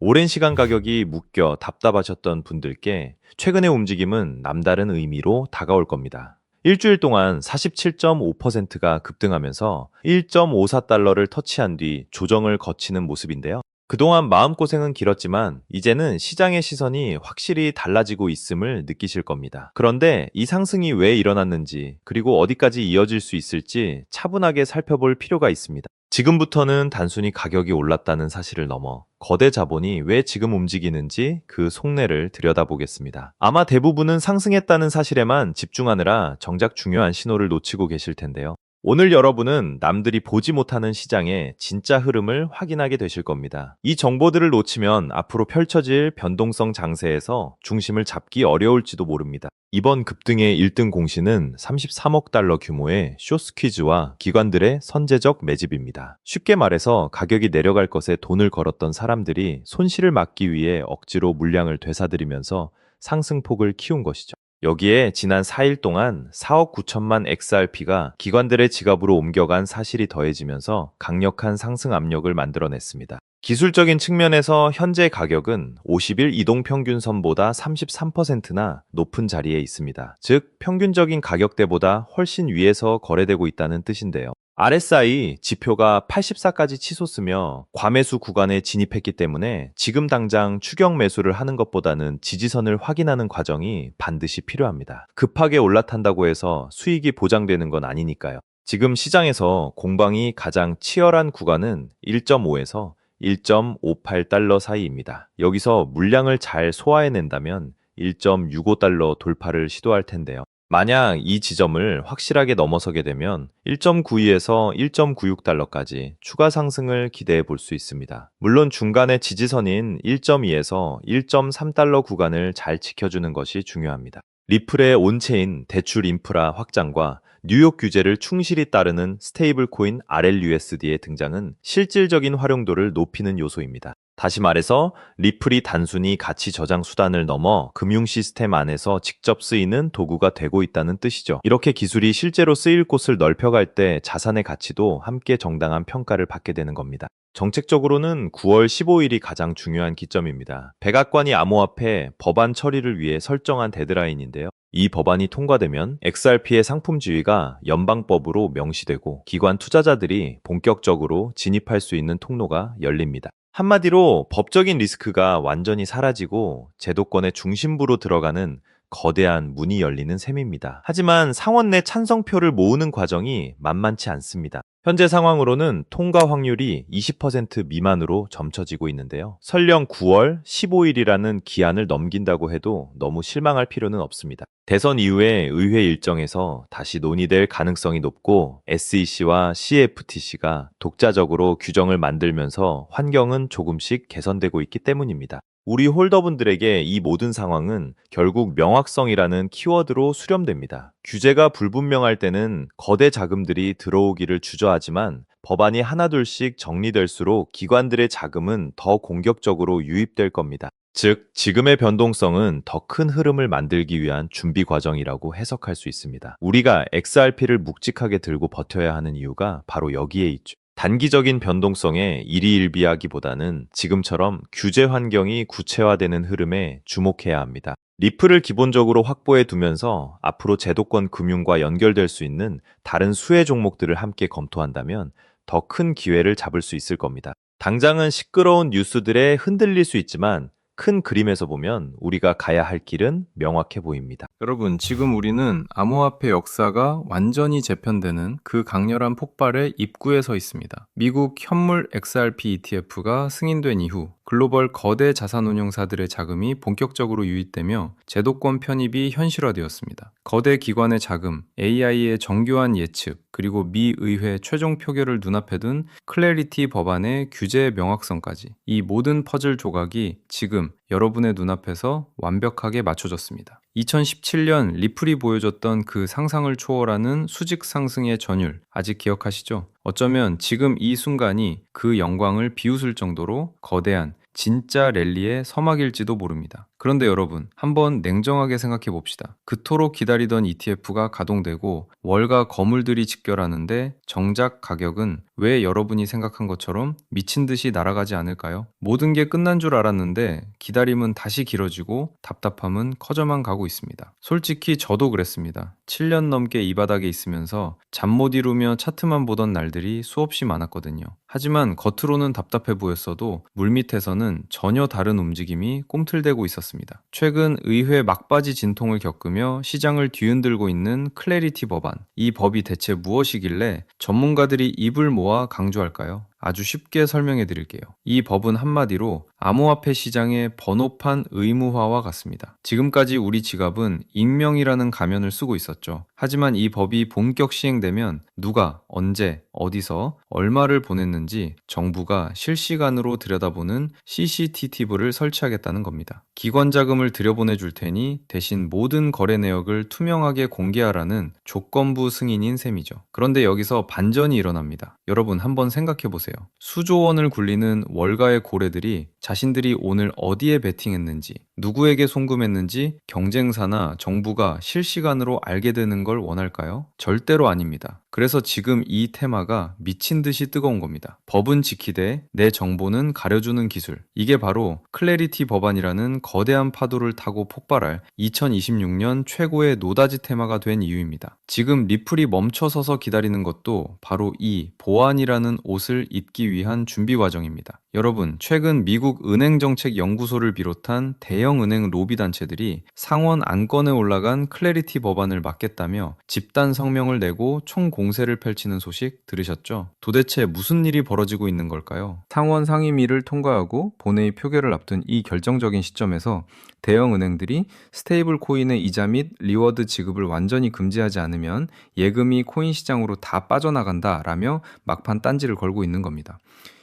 오랜 시간 가격이 묶여 답답하셨던 분들께 최근의 움직임은 남다른 의미로 다가올 겁니다. 일주일 동안 47.5%가 급등하면서 1.54달러를 터치한 뒤 조정을 거치는 모습인데요. 그동안 마음고생은 길었지만 이제는 시장의 시선이 확실히 달라지고 있음을 느끼실 겁니다. 그런데 이 상승이 왜 일어났는지, 그리고 어디까지 이어질 수 있을지 차분하게 살펴볼 필요가 있습니다. 지금부터는 단순히 가격이 올랐다는 사실을 넘어 거대 자본이 왜 지금 움직이는지 그 속내를 들여다보겠습니다. 아마 대부분은 상승했다는 사실에만 집중하느라 정작 중요한 신호를 놓치고 계실 텐데요. 오늘 여러분은 남들이 보지 못하는 시장의 진짜 흐름을 확인하게 되실 겁니다. 이 정보들을 놓치면 앞으로 펼쳐질 변동성 장세에서 중심을 잡기 어려울지도 모릅니다. 이번 급등의 1등 공신은 33억 달러 규모의 쇼스퀴즈와 기관들의 선제적 매집입니다. 쉽게 말해서 가격이 내려갈 것에 돈을 걸었던 사람들이 손실을 막기 위해 억지로 물량을 되사들이면서 상승폭을 키운 것이죠. 여기에 지난 4일 동안 4억 9천만 XRP가 기관들의 지갑으로 옮겨간 사실이 더해지면서 강력한 상승 압력을 만들어냈습니다. 기술적인 측면에서 현재 가격은 50일 이동평균선보다 33%나 높은 자리에 있습니다. 즉, 평균적인 가격대보다 훨씬 위에서 거래되고 있다는 뜻인데요. RSI 지표가 84까지 치솟으며 과매수 구간에 진입했기 때문에 지금 당장 추격 매수를 하는 것보다는 지지선을 확인하는 과정이 반드시 필요합니다. 급하게 올라탄다고 해서 수익이 보장되는 건 아니니까요. 지금 시장에서 공방이 가장 치열한 구간은 1.5에서 1.58달러 사이입니다. 여기서 물량을 잘 소화해낸다면 1.65달러 돌파를 시도할 텐데요. 만약 이 지점을 확실하게 넘어서게 되면 1.92에서 1.96달러까지 추가 상승을 기대해 볼 수 있습니다. 물론 중간의 지지선인 1.2에서 1.3달러 구간을 잘 지켜주는 것이 중요합니다. 리플의 온체인 대출 인프라 확장과 뉴욕 규제를 충실히 따르는 스테이블 코인 RLUSD의 등장은 실질적인 활용도를 높이는 요소입니다. 다시 말해서 리플이 단순히 가치 저장 수단을 넘어 금융 시스템 안에서 직접 쓰이는 도구가 되고 있다는 뜻이죠. 이렇게 기술이 실제로 쓰일 곳을 넓혀갈 때 자산의 가치도 함께 정당한 평가를 받게 되는 겁니다. 정책적으로는 9월 15일이 가장 중요한 기점입니다. 백악관이 암호화폐 법안 처리를 위해 설정한 데드라인인데요. 이 법안이 통과되면 XRP의 상품 지위가 연방법으로 명시되고 기관 투자자들이 본격적으로 진입할 수 있는 통로가 열립니다. 한마디로 법적인 리스크가 완전히 사라지고 제도권의 중심부로 들어가는 거대한 문이 열리는 셈입니다. 하지만 상원 내 찬성표를 모으는 과정이 만만치 않습니다. 현재 상황으로는 통과 확률이 20% 미만으로 점쳐지고 있는데요. 설령 9월 15일이라는 기한을 넘긴다고 해도 너무 실망할 필요는 없습니다. 대선 이후에 의회 일정에서 다시 논의될 가능성이 높고 SEC와 CFTC가 독자적으로 규정을 만들면서 환경은 조금씩 개선되고 있기 때문입니다. 우리 홀더분들에게 이 모든 상황은 결국 명확성이라는 키워드로 수렴됩니다. 규제가 불분명할 때는 거대 자금들이 들어오기를 주저하지만 법안이 하나둘씩 정리될수록 기관들의 자금은 더 공격적으로 유입될 겁니다. 즉, 지금의 변동성은 더 큰 흐름을 만들기 위한 준비 과정이라고 해석할 수 있습니다. 우리가 XRP를 묵직하게 들고 버텨야 하는 이유가 바로 여기에 있죠. 단기적인 변동성에 일희일비하기보다는 지금처럼 규제 환경이 구체화되는 흐름에 주목해야 합니다. 리플을 기본적으로 확보해 두면서 앞으로 제도권 금융과 연결될 수 있는 다른 수혜 종목들을 함께 검토한다면 더 큰 기회를 잡을 수 있을 겁니다. 당장은 시끄러운 뉴스들에 흔들릴 수 있지만 큰 그림에서 보면 우리가 가야 할 길은 명확해 보입니다. 여러분, 지금 우리는 암호화폐 역사가 완전히 재편되는 그 강렬한 폭발의 입구에 서 있습니다. 미국 현물 XRP ETF가 승인된 이후 글로벌 거대 자산운용사들의 자금이 본격적으로 유입되며 제도권 편입이 현실화되었습니다. 거대 기관의 자금, AI의 정교한 예측, 그리고 미 의회 최종 표결을 눈앞에 둔 클래리티 법안의 규제의 명확성까지 이 모든 퍼즐 조각이 지금 여러분의 눈앞에서 완벽하게 맞춰졌습니다. 2017년 리플이 보여줬던 그 상상을 초월하는 수직 상승의 전율 아직 기억하시죠? 어쩌면 지금 이 순간이 그 영광을 비웃을 정도로 거대한 진짜 랠리의 서막일지도 모릅니다. 그런데 여러분, 한번 냉정하게 생각해 봅시다. 그토록 기다리던 ETF가 가동되고 월가 거물들이 직결하는데 정작 가격은 왜 여러분이 생각한 것처럼 미친 듯이 날아가지 않을까요? 모든 게 끝난 줄 알았는데 기다림은 다시 길어지고 답답함은 커져만 가고 있습니다. 솔직히 저도 그랬습니다. 7년 넘게 이 바닥에 있으면서 잠 못 이루며 차트만 보던 날들이 수없이 많았거든요. 하지만 겉으로는 답답해 보였어도 물밑에서는 전혀 다른 움직임이 꿈틀대고 있었습니다. 최근 의회 막바지 진통을 겪으며 시장을 뒤흔들고 있는 클래리티 법안. 이 법이 대체 무엇이길래 전문가들이 입을 모아 강조할까요? 아주 쉽게 설명해 드릴게요. 이 법은 한마디로 암호화폐 시장의 번호판 의무화와 같습니다. 지금까지 우리 지갑은 익명이라는 가면을 쓰고 있었죠. 하지만 이 법이 본격 시행되면 누가, 언제, 어디서, 얼마를 보냈는지 정부가 실시간으로 들여다보는 CCTV를 설치하겠다는 겁니다. 기관 자금을 들여보내줄 테니 대신 모든 거래 내역을 투명하게 공개하라는 조건부 승인인 셈이죠. 그런데 여기서 반전이 일어납니다. 여러분 한번 생각해 보세요. 수조 원을 굴리는 월가의 고래들이 자신들이 오늘 어디에 베팅했는지, 누구에게 송금했는지 경쟁사나 정부가 실시간으로 알게 되는 걸 원할까요? 절대로 아닙니다. 그래서 지금 이 테마가 미친 듯이 뜨거운 겁니다. 법은 지키되 내 정보는 가려주는 기술. 이게 바로 클래리티 법안이라는 거대한 파도를 타고 폭발할 2026년 최고의 노다지 테마가 된 이유입니다. 지금 리플이 멈춰서서 기다리는 것도 바로 이 보안이라는 옷을 입기 위한 준비 과정입니다. 여러분, 최근 미국 은행정책연구소를 비롯한 대형 은행 로비 단체들이 상원 안건에 올라간 클래리티 법안을 막겠다며 집단 성명을 내고 총공세를 펼치는 소식 들으셨죠? 도대체 무슨 일이 벌어지고 있는 걸까요? 상원 상임위를 통과하고 본회의 표결을 앞둔 이 결정적인 시점에서 대형 은행들이 스테이블 코인의 이자 및 리워드 지급을 완전히 금지하지 않으면 예금이 코인 시장으로 다 빠져나간다라며 막판 딴지를 걸고 있는 겁니다.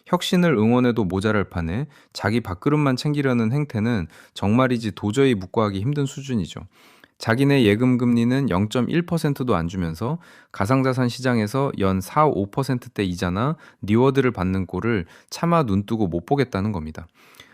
혁신을 응원해도 모자랄 판에 자기 밥그릇만 챙기려는 행태는 정말이지 도저히 묵과하기 힘든 수준이죠. 자기네 예금 금리는 0.1%도 안 주면서 가상자산 시장에서 연 4, 5%대 이자나 리워드를 받는 꼴을 차마 눈뜨고 못 보겠다는 겁니다.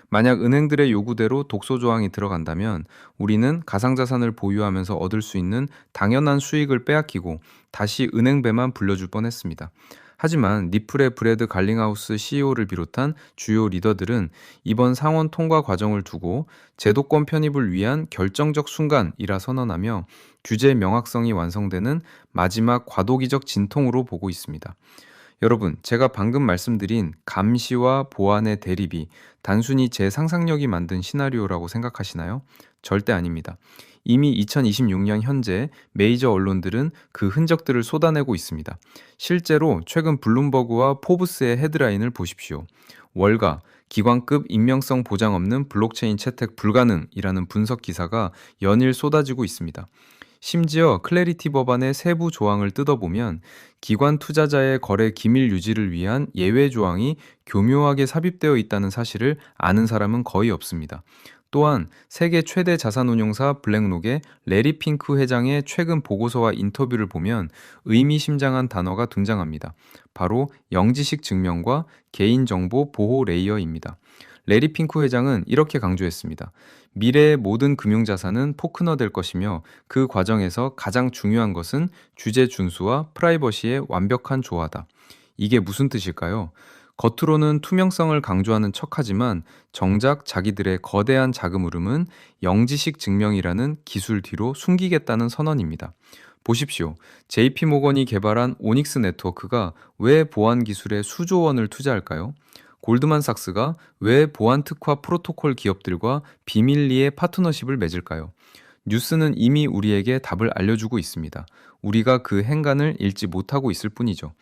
만약 은행들의 요구대로 독소 조항이 들어간다면 우리는 가상자산을 보유하면서 얻을 수 있는 당연한 수익을 빼앗기고 다시 은행배만 불려줄 뻔했습니다. 하지만 리플의 브래드 갈링하우스 CEO를 비롯한 주요 리더들은 이번 상원 통과 과정을 두고 제도권 편입을 위한 결정적 순간이라 선언하며 규제 명확성이 완성되는 마지막 과도기적 진통으로 보고 있습니다. 여러분, 제가 방금 말씀드린 감시와 보안의 대립이 단순히 제 상상력이 만든 시나리오라고 생각하시나요? 절대 아닙니다. 이미 2026년 현재 메이저 언론들은 그 흔적들을 쏟아내고 있습니다. 실제로 최근 블룸버그와 포브스의 헤드라인을 보십시오. 월가, 기관급 익명성 보장 없는 블록체인 채택 불가능이라는 분석 기사가 연일 쏟아지고 있습니다. 심지어 클래리티 법안의 세부 조항을 뜯어보면 기관 투자자의 거래 기밀 유지를 위한 예외 조항이 교묘하게 삽입되어 있다는 사실을 아는 사람은 거의 없습니다. 또한 세계 최대 자산운용사 블랙록의 레리 핑크 회장의 최근 보고서와 인터뷰를 보면 의미심장한 단어가 등장합니다. 바로 영지식 증명과 개인정보 보호 레이어입니다. 레리 핑크 회장은 이렇게 강조했습니다. 미래의 모든 금융자산은 포크너될 것이며 그 과정에서 가장 중요한 것은 규제 준수와 프라이버시의 완벽한 조화다. 이게 무슨 뜻일까요? 겉으로는 투명성을 강조하는 척하지만 정작 자기들의 거대한 자금 흐름은 영지식 증명이라는 기술 뒤로 숨기겠다는 선언입니다. 보십시오. JP모건이 개발한 오닉스 네트워크가 왜 보안 기술에 수조 원을 투자할까요? 골드만삭스가 왜 보안 특화 프로토콜 기업들과 비밀리에 파트너십을 맺을까요? 뉴스는 이미 우리에게 답을 알려주고 있습니다. 우리가 그 행간을 읽지 못하고 있을 뿐이죠.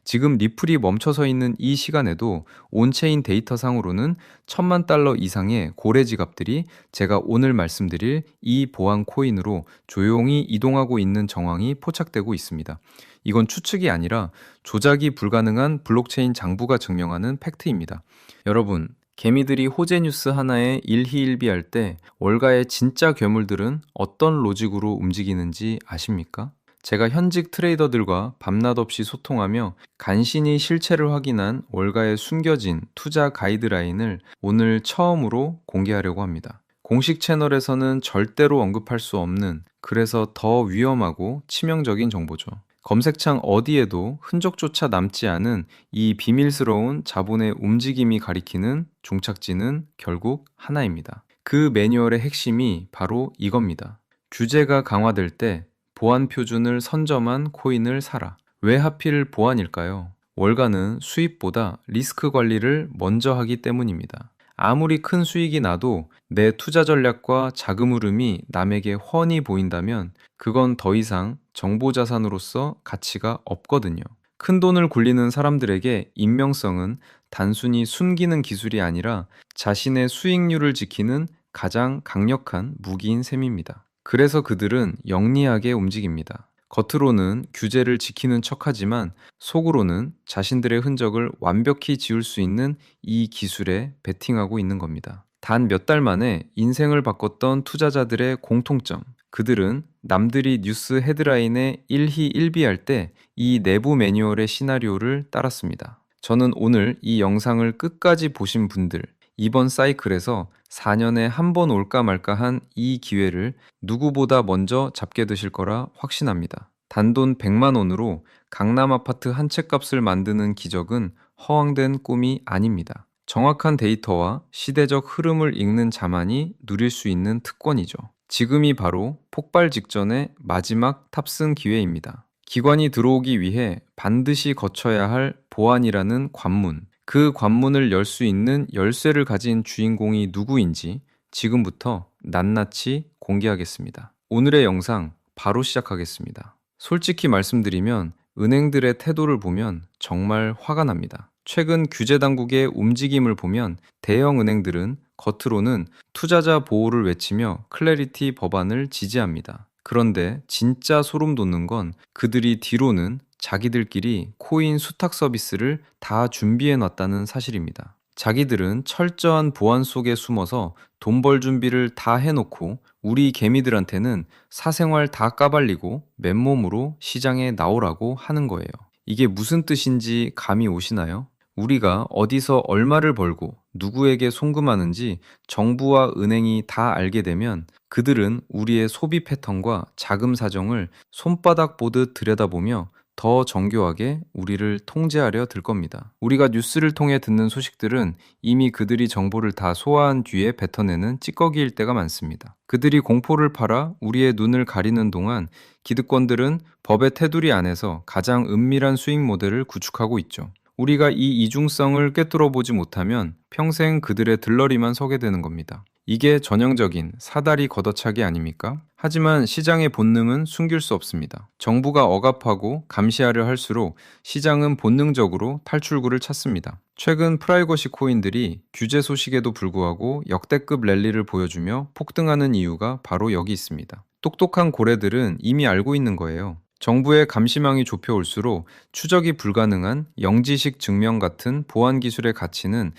지금 리플이 멈춰서 있는 이 시간에도 온체인 데이터상으로는 $10,000 이상의 고래 지갑들이 제가 오늘 말씀드릴 이 보안 코인으로 조용히 이동하고 있는 정황이 포착되고 있습니다. 이건 추측이 아니라 조작이 불가능한 블록체인 장부가 증명하는 팩트입니다. 여러분, 개미들이 호재 뉴스 하나에 일희일비할 때 월가의 진짜 괴물들은 어떤 로직으로 움직이는지 아십니까? 제가 현직 트레이더들과 밤낮 없이 소통하며 간신히 실체를 확인한 월가의 숨겨진 투자 가이드라인을 오늘 처음으로 공개하려고 합니다. 공식 채널에서는 절대로 언급할 수 없는, 그래서 더 위험하고 치명적인 정보죠. 검색창 어디에도 흔적조차 남지 않은 이 비밀스러운 자본의 움직임이 가리키는 종착지는 결국 하나입니다. 그 매뉴얼의 핵심이 바로 이겁니다. 규제가 강화될 때 보안 표준을 선점한 코인을 사라. 왜 하필 보안일까요? 월가는 수입보다 리스크 관리를 먼저 하기 때문입니다. 아무리 큰 수익이 나도 내 투자 전략과 자금 흐름이 남에게 훤히 보인다면 그건 더 이상 정보 자산으로서 가치가 없거든요. 큰 돈을 굴리는 사람들에게 익명성은 단순히 숨기는 기술이 아니라 자신의 수익률을 지키는 가장 강력한 무기인 셈입니다. 그래서 그들은 영리하게 움직입니다. 겉으로는 규제를 지키는 척하지만 속으로는 자신들의 흔적을 완벽히 지울 수 있는 이 기술에 베팅하고 있는 겁니다. 단 몇 달 만에 인생을 바꿨던 투자자들의 공통점. 그들은 남들이 뉴스 헤드라인에 일희일비할 때 이 내부 매뉴얼의 시나리오를 따랐습니다. 저는 오늘 이 영상을 끝까지 보신 분들, 이번 사이클에서 4년에 한 번 올까 말까 한 이 기회를 누구보다 먼저 잡게 되실 거라 확신합니다. 단돈 100만 원으로 강남 아파트 한 채 값을 만드는 기적은 허황된 꿈이 아닙니다. 정확한 데이터와 시대적 흐름을 읽는 자만이 누릴 수 있는 특권이죠. 지금이 바로 폭발 직전의 마지막 탑승 기회입니다. 기관이 들어오기 위해 반드시 거쳐야 할 보안이라는 관문, 그 관문을 열 수 있는 열쇠를 가진 주인공이 누구인지 지금부터 낱낱이 공개하겠습니다. 오늘의 영상 바로 시작하겠습니다. 솔직히 말씀드리면 은행들의 태도를 보면 정말 화가 납니다. 최근 규제 당국의 움직임을 보면 대형 은행들은 겉으로는 투자자 보호를 외치며 클래리티 법안을 지지합니다. 그런데 진짜 소름 돋는 건 그들이 뒤로는 자기들끼리 코인 수탁 서비스를 다 준비해 놨다는 사실입니다. 자기들은 철저한 보안 속에 숨어서 돈 벌 준비를 다 해놓고 우리 개미들한테는 사생활 다 까발리고 맨몸으로 시장에 나오라고 하는 거예요. 이게 무슨 뜻인지 감이 오시나요? 우리가 어디서 얼마를 벌고 누구에게 송금하는지 정부와 은행이 다 알게 되면 그들은 우리의 소비 패턴과 자금 사정을 손바닥 보듯 들여다보며 더 정교하게 우리를 통제하려 들 겁니다. 우리가 뉴스를 통해 듣는 소식들은 이미 그들이 정보를 다 소화한 뒤에 뱉어내는 찌꺼기일 때가 많습니다. 그들이 공포를 팔아 우리의 눈을 가리는 동안 기득권들은 법의 테두리 안에서 가장 은밀한 수익 모델을 구축하고 있죠. 우리가 이 이중성을 꿰뚫어 보지 못하면 평생 그들의 들러리만 서게 되는 겁니다. 이게 전형적인 사다리 걷어차기 아닙니까? 하지만 시장의 본능은 숨길 수 없습니다. 정부가 억압하고 감시하려 할수록 시장은 본능적으로 탈출구를 찾습니다. 최근 프라이버시 코인들이 규제 소식에도 불구하고 역대급 랠리를 보여주며 폭등하는 이유가 바로 여기 있습니다. 똑똑한 고래들은 이미 알고 있는 거예요. 정부의 감시망이 좁혀올수록 추적이 불가능한 영지식 증명 같은 보안 기술의 가치는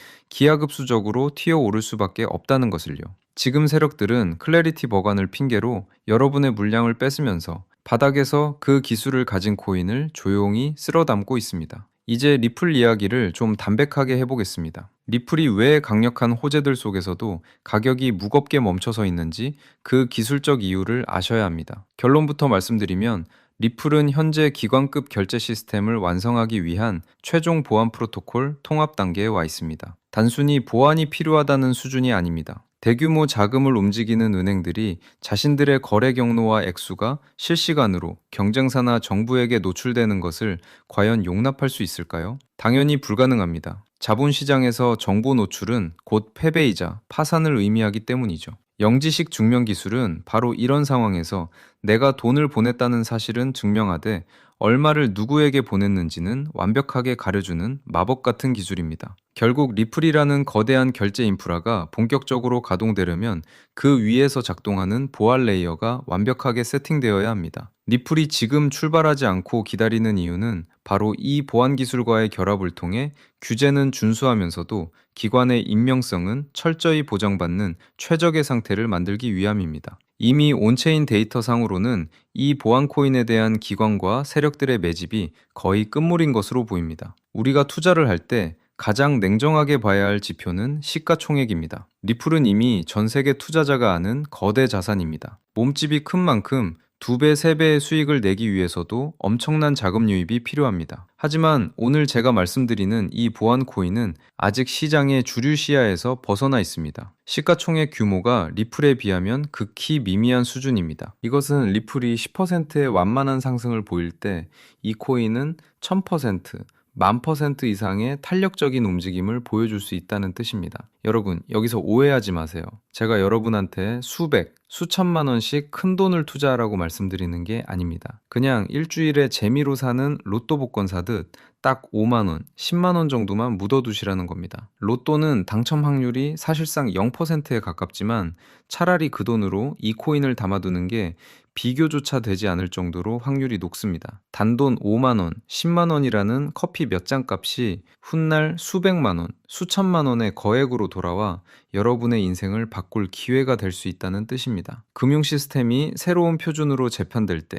기하급수적으로 튀어오를 수밖에 없다는 것을요. 지금 세력들은 클래리티 버간을 핑계로 여러분의 물량을 뺏으면서 바닥에서 그 기술을 가진 코인을 조용히 쓸어 담고 있습니다. 이제 리플 이야기를 좀 담백하게 해보겠습니다. 리플이 왜 강력한 호재들 속에서도 가격이 무겁게 멈춰서 있는지 그 기술적 이유를 아셔야 합니다. 결론부터 말씀드리면 리플은 현재 기관급 결제 시스템을 완성하기 위한 최종 보안 프로토콜 통합 단계에 와 있습니다. 단순히 보안이 필요하다는 수준이 아닙니다. 대규모 자금을 움직이는 은행들이 자신들의 거래 경로와 액수가 실시간으로 경쟁사나 정부에게 노출되는 것을 과연 용납할 수 있을까요? 당연히 불가능합니다. 자본시장에서 정보 노출은 곧 패배이자 파산을 의미하기 때문이죠. 영지식 증명 기술은 바로 이런 상황에서 내가 돈을 보냈다는 사실은 증명하되 얼마를 누구에게 보냈는지는 완벽하게 가려주는 마법 같은 기술입니다. 결국 리플이라는 거대한 결제 인프라가 본격적으로 가동되려면 그 위에서 작동하는 보안 레이어가 완벽하게 세팅되어야 합니다. 리플이 지금 출발하지 않고 기다리는 이유는 바로 이 보안 기술과의 결합을 통해 규제는 준수하면서도 기관의 익명성은 철저히 보장받는 최적의 상태를 만들기 위함입니다. 이미 온체인 데이터상으로는 이 보안 코인에 대한 기관과 세력들의 매집이 거의 끝물인 것으로 보입니다. 우리가 투자를 할 때 가장 냉정하게 봐야 할 지표는 시가총액입니다. 리플은 이미 전 세계 투자자가 아는 거대 자산입니다. 몸집이 큰 만큼 2배, 3배의 수익을 내기 위해서도 엄청난 자금 유입이 필요합니다. 하지만 오늘 제가 말씀드리는 이 보안 코인은 아직 시장의 주류 시야에서 벗어나 있습니다. 시가총액 규모가 리플에 비하면 극히 미미한 수준입니다. 이것은 리플이 10%의 완만한 상승을 보일 때 이 코인은 1000%, 10,000% 이상의 탄력적인 움직임을 보여줄 수 있다는 뜻입니다. 여러분, 여기서 오해하지 마세요. 제가 여러분한테 수백, 수천만 원씩 큰 돈을 투자하라고 말씀드리는 게 아닙니다. 그냥 일주일에 재미로 사는 로또 복권 사듯 딱 5만 원, 10만 원 정도만 묻어두시라는 겁니다. 로또는 당첨 확률이 사실상 0%에 가깝지만 차라리 그 돈으로 이 코인을 담아두는 게 비교조차 되지 않을 정도로 확률이 높습니다. 단돈 5만 원, 10만 원이라는 커피 몇 잔 값이 훗날 수백만 원, 수천만 원의 거액으로 돌아와 여러분의 인생을 바꿀 기회가 될 수 있다는 뜻입니다. 금융 시스템이 새로운 표준으로 재편될 때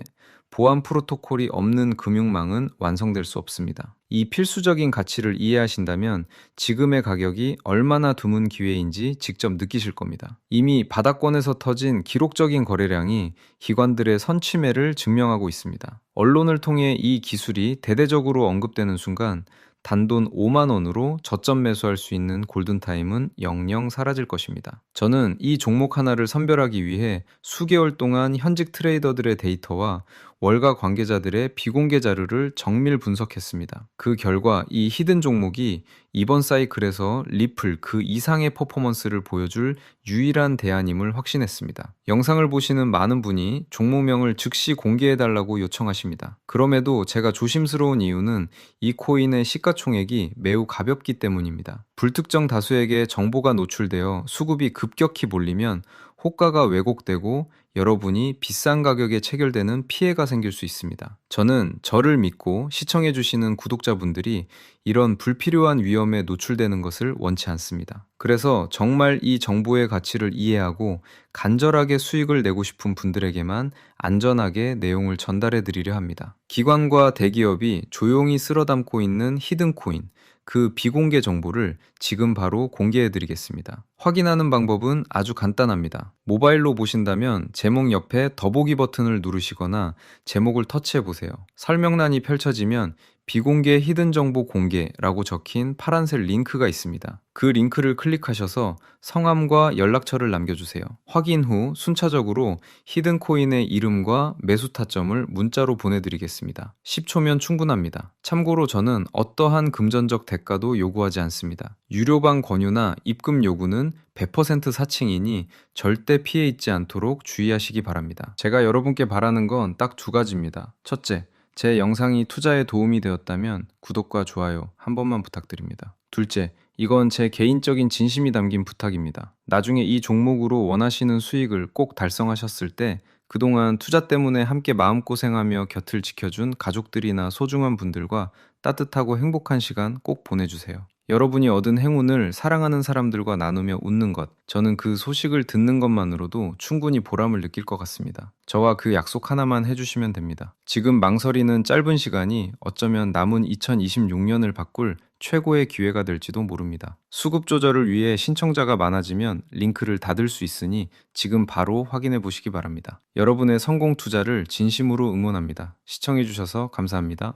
보안 프로토콜이 없는 금융망은 완성될 수 없습니다. 이 필수적인 가치를 이해하신다면 지금의 가격이 얼마나 드문 기회인지 직접 느끼실 겁니다. 이미 바닥권에서 터진 기록적인 거래량이 기관들의 선취매를 증명하고 있습니다. 언론을 통해 이 기술이 대대적으로 언급되는 순간 단돈 5만 원으로 저점 매수할 수 있는 골든타임은 영영 사라질 것입니다. 저는 이 종목 하나를 선별하기 위해 수개월 동안 현직 트레이더들의 데이터와 월가 관계자들의 비공개 자료를 정밀 분석했습니다. 그 결과 이 히든 종목이 이번 사이클에서 리플 그 이상의 퍼포먼스를 보여줄 유일한 대안임을 확신했습니다. 영상을 보시는 많은 분이 종목명을 즉시 공개해달라고 요청하십니다. 그럼에도 제가 조심스러운 이유는 이 코인의 시가총액이 매우 가볍기 때문입니다. 불특정 다수에게 정보가 노출되어 수급이 급격히 몰리면 호가가 왜곡되고 여러분이 비싼 가격에 체결되는 피해가 생길 수 있습니다. 저는 저를 믿고 시청해주시는 구독자분들이 이런 불필요한 위험에 노출되는 것을 원치 않습니다. 그래서 정말 이 정보의 가치를 이해하고 간절하게 수익을 내고 싶은 분들에게만 안전하게 내용을 전달해 드리려 합니다. 기관과 대기업이 조용히 쓸어 담고 있는 히든 코인, 그 비공개 정보를 지금 바로 공개해 드리겠습니다. 확인하는 방법은 아주 간단합니다. 모바일로 보신다면 제목 옆에 더보기 버튼을 누르시거나 제목을 터치해 보세요. 설명란이 펼쳐지면 비공개 히든 정보 공개라고 적힌 파란색 링크가 있습니다. 그 링크를 클릭하셔서 성함과 연락처를 남겨주세요. 확인 후 순차적으로 히든 코인의 이름과 매수 타점을 문자로 보내드리겠습니다. 10초면 충분합니다. 참고로 저는 어떠한 금전적 대가도 요구하지 않습니다. 유료방 권유나 입금 요구는 100% 사칭이니 절대 피해 있지 않도록 주의하시기 바랍니다. 제가 여러분께 바라는 건 딱 2가지입니다. 첫째, 제 영상이 투자에 도움이 되었다면 구독과 좋아요 한 번만 부탁드립니다. 둘째, 이건 제 개인적인 진심이 담긴 부탁입니다. 나중에 이 종목으로 원하시는 수익을 꼭 달성하셨을 때 그동안 투자 때문에 함께 마음고생하며 곁을 지켜준 가족들이나 소중한 분들과 따뜻하고 행복한 시간 꼭 보내주세요. 여러분이 얻은 행운을 사랑하는 사람들과 나누며 웃는 것, 저는 그 소식을 듣는 것만으로도 충분히 보람을 느낄 것 같습니다. 저와 그 약속 하나만 해주시면 됩니다. 지금 망설이는 짧은 시간이 어쩌면 남은 2026년을 바꿀 최고의 기회가 될지도 모릅니다. 수급 조절을 위해 신청자가 많아지면 링크를 닫을 수 있으니 지금 바로 확인해 보시기 바랍니다. 여러분의 성공 투자를 진심으로 응원합니다. 시청해주셔서 감사합니다.